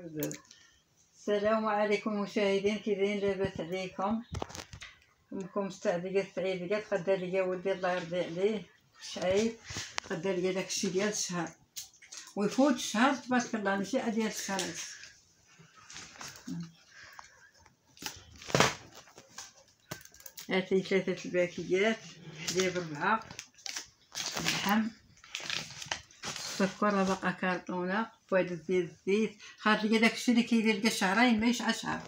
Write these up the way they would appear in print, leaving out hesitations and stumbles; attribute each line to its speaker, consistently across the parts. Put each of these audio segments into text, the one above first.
Speaker 1: السلام عليكم مشاهدين، كي دايرين؟ لاباس عليكم؟ امكم مستعدة سعيدة تقدر ليا ولدي الله يرضي عليه شعيب، تقدر ليا داكشي ديال الشهر ويفوت الشهر تبارك الله، ماشي ديال الشهر. هاتي 3 الباكيات، حليب 4، اللحم، السكر باقا كارطونه، فوايد الزيت خاطر ليا داكشي اللي كيدير ليا شهرين ما يشعل شهر.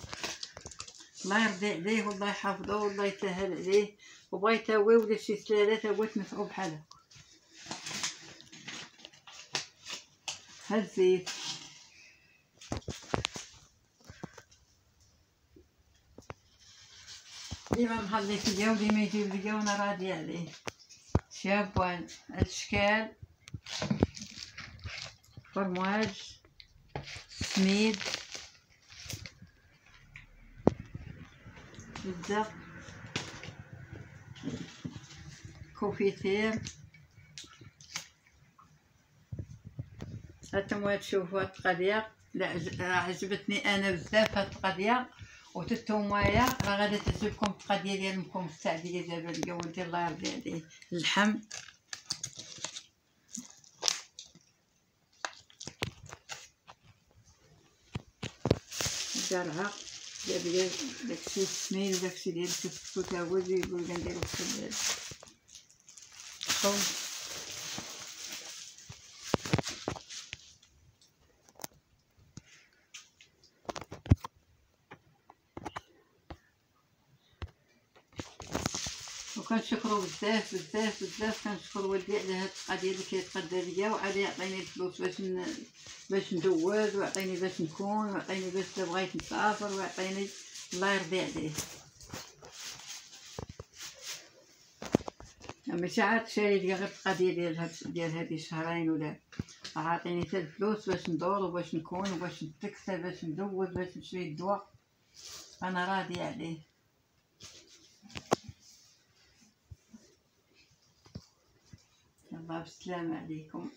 Speaker 1: الله يرضي عليه والله يحفظه والله يسهل عليه، وبغا يتاوي ولا شي سلاله تا هو تنفعو بحال هكا. ها الزيت، ديما محلي فيا وديما يجيب ليا وانا راضيه عليه. شابوان هاد الشكال، فرماج، سميد، زبده، كوفيتير. هانتوما تشوفوا هاد القضيه، عجبتني انا بزاف هاد القضيه، وتتومايا راه غادي تعجبكم القضيه ديال امكم السعديه دابا ليا ولدي الله يرضي عليه. اللحم، القرعه جاب لي داكشي السميد وداكشي ديال الكسكسو تا هو يقول كنديرو في الثوم، وكنشكرو بزاف بزاف بزاف. كنشكر والدي على هاد القضيه اللي كيتقدى ليا، وعلى يعطيني الفلوس باش ندوز، ويعطيني باش نكون، ويعطيني باش الا بغيت نسافر، ويعطيني الله يرضي عليه. ماشي عاد شاري ليا غير القضيه ديال هادي شهرين ولا، عاطيني حتى الفلوس باش ندور وباش نكون وباش نتكسى باش ندوز باش نشري الدواء. انا راضيه عليه. الله بالسلامه عليكم.